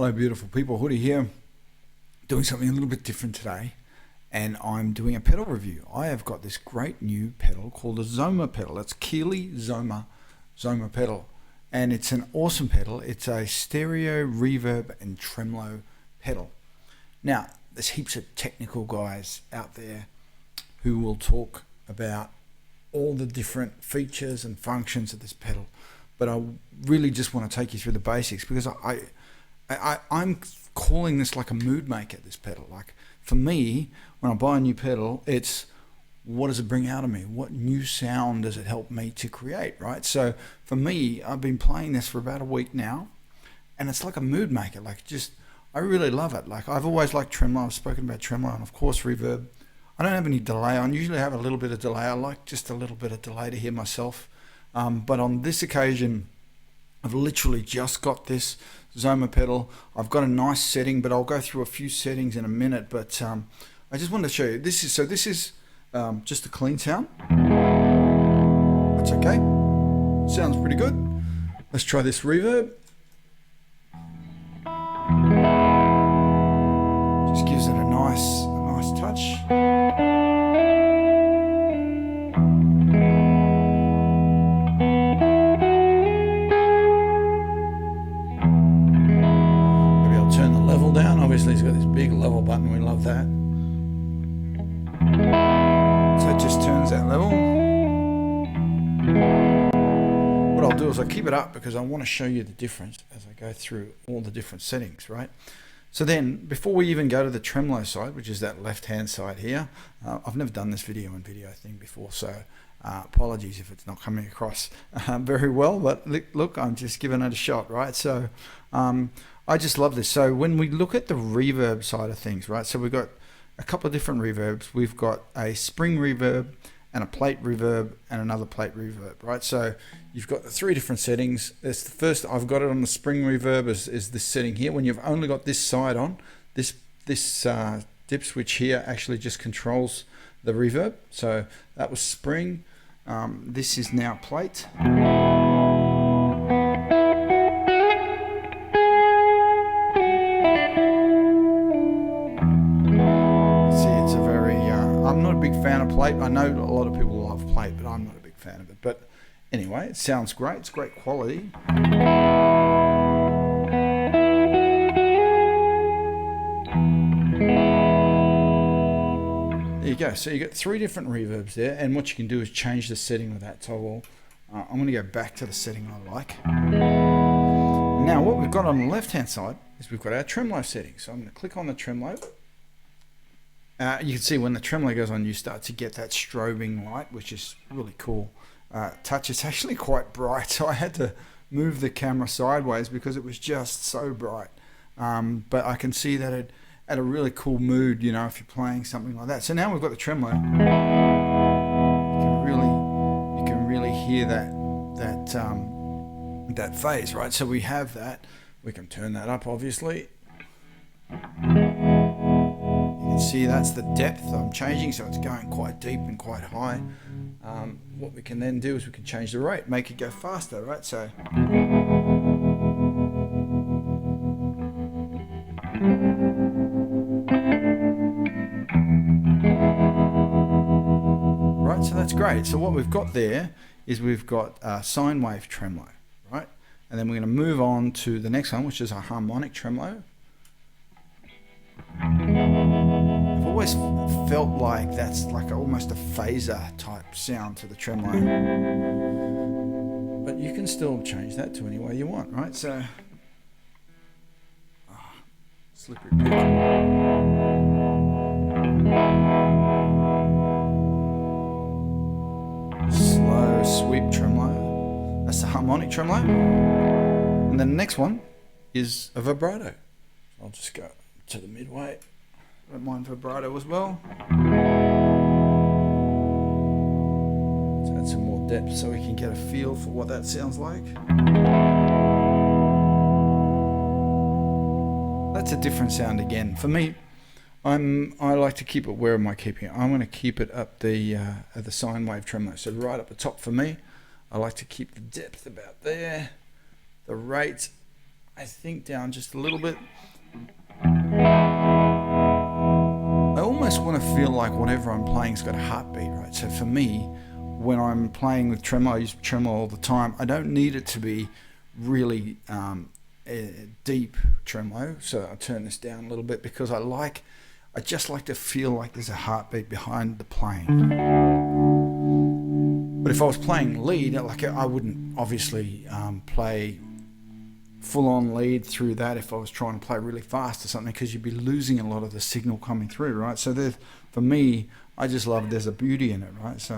Hello beautiful people, Hoodie here, doing something a little bit different today, and I'm doing a pedal review. I have got this great new pedal called a Zoma pedal. It's Keeley Zoma pedal, and it's an awesome pedal. It's a stereo, reverb and tremolo pedal. Now there's heaps of technical guys out there who will talk about all the different features and functions of this pedal, but I really just want to take you through the basics, because I'm calling this like a mood maker, this pedal. Like for me, when I buy a new pedal, it's what does it bring out of me? What new sound does it help me to create, right? So for me, I've been playing this for about a week now, and it's like a mood maker. Like I really love it. Like I've always liked tremolo. I've spoken about tremolo, and of course reverb. I don't have any delay. I usually have a little bit of delay. I like just a little bit of delay to hear myself. But on this occasion, I've literally just got this Zoma pedal. I've got a nice setting, but I'll go through a few settings in a minute. But I just wanted to show you. This is just a clean sound. That's okay. Sounds pretty good. Let's try this reverb. Just gives it a nice touch. Obviously it's got this big level button, we love that. So it just turns that level. What I'll do is I'll keep it up because I want to show you the difference as I go through all the different settings, right? So then, before we even go to the tremolo side, which is that left hand side here, I've never done this video thing before, so apologies if it's not coming across very well, but look, I'm just giving it a shot, right? So I just love this. So when we look at the reverb side of things, right, so we've got a couple of different reverbs. We've got a spring reverb and a plate reverb and another plate reverb, right? So you've got the three different settings. It's the first, I've got it on the spring reverb is this setting here. When you've only got this side on, this dip switch here actually just controls the reverb. So that was spring. This is now plate. I'm not a big fan of plate. I know a lot of people love plate, but I'm not a big fan of it. But anyway, it sounds great. It's great quality. There you go. So you get three different reverbs there, and what you can do is change the setting with that toggle. I'm going to go back to the setting I like. Now what we've got on the left hand side is we've got our tremolo setting. So I'm going to click on the tremolo. You can see when the tremolo goes on, you start to get that strobing light, which is really cool touch. It's actually quite bright, so I had to move the camera sideways because it was just so bright. But I can see that it had a really cool mood, you know, if you're playing something like that. So now we've got the tremolo. You can really hear that phase, right? So we have that. We can turn that up, obviously. See, that's the depth I'm changing, so it's going quite deep and quite high. What we can then do is we can change the rate, make it go faster, right? So right, so that's great. So what we've got there is we've got sine wave tremolo, right? And then we're going to move on to the next one, which is a harmonic tremolo. I've always felt like that's like almost a phaser type sound to the tremolo, but you can still change that to any way you want, right? So slippery pick. Slow sweep tremolo, that's the harmonic tremolo. And then the next one is a vibrato. I'll just go to the midway. Don't mind vibrato as well. Let's add some more depth so we can get a feel for what that sounds like. That's a different sound again. For me, I like to keep it. Where am I keeping it? I'm going to keep it up the sine wave tremolo. So right up the top for me. I like to keep the depth about there. The rate, I think down just a little bit. I almost want to feel like whatever I'm playing's got a heartbeat, right? So for me, when I'm playing with tremolo, I use tremolo all the time. I don't need it to be really deep tremolo, so I turn this down a little bit because I just like to feel like there's a heartbeat behind the playing. But if I was playing lead, like I wouldn't obviously play full-on lead through that if I was trying to play really fast or something, because you'd be losing a lot of the signal coming through, right? So for me, I just love there's a beauty in it, right? So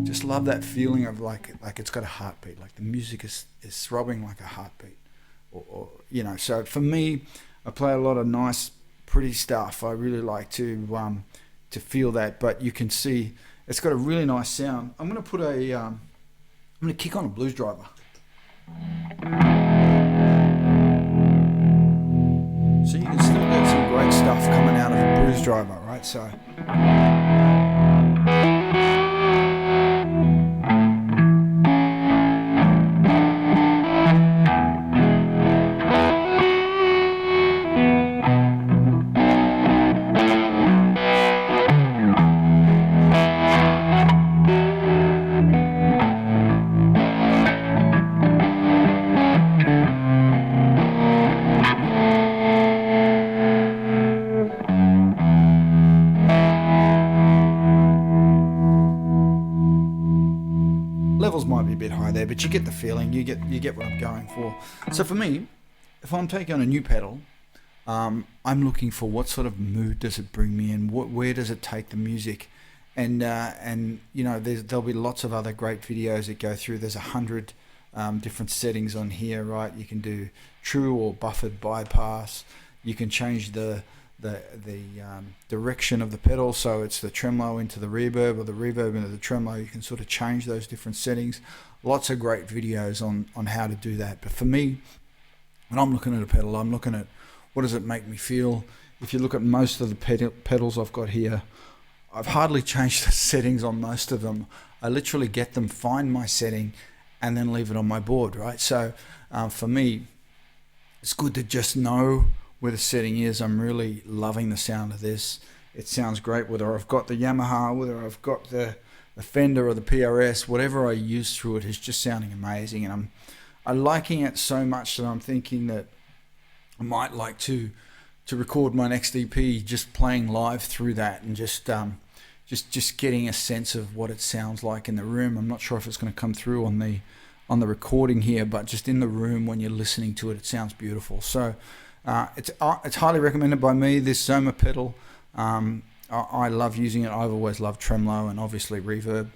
just love that feeling of like it's got a heartbeat, like the music is throbbing like a heartbeat, or So for me, I play a lot of nice, pretty stuff. I really like to feel that, but you can see it's got a really nice sound. I'm going to put I'm going to kick on a blues driver. So you can still get some great stuff coming out of a blues driver, right? So levels might be a bit high there, but you get the feeling. You get what I'm going for. So for me, if I'm taking on a new pedal, I'm looking for what sort of mood does it bring me in. Where does it take the music? And there'll be lots of other great videos that go through. There's 100 different settings on here, right? You can do true or buffered bypass. You can change the direction of the pedal, so it's the tremolo into the reverb or the reverb into the tremolo. You can sort of change those different settings. Lots of great videos on how to do that. But for me, when I'm looking at a pedal, I'm looking at what does it make me feel. If you look at most of the pedals I've got here, I've hardly changed the settings on most of them. I literally get them, find my setting, and then leave it on my board, right? So for me, it's good to just know where the setting is. I'm really loving the sound of this. It sounds great, whether I've got the Yamaha, whether I've got the Fender or the PRS, whatever I use through it is just sounding amazing. And I'm liking it so much that I'm thinking that I might like to record my next EP just playing live through that and just getting a sense of what it sounds like in the room. I'm not sure if it's going to come through on the recording here, but just in the room when you're listening to it, it sounds beautiful. So it's highly recommended by me, this Zoma pedal. I love using it. I've always loved tremolo and obviously reverb,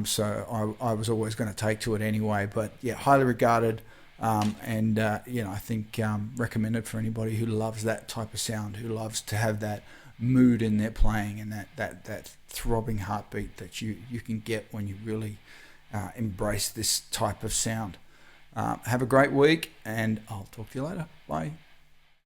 so I was always going to take to it anyway. But yeah, highly regarded, and I think recommended for anybody who loves that type of sound, who loves to have that mood in their playing and that throbbing heartbeat that you can get when you really embrace this type of sound. Have a great week, and I'll talk to you later. Bye.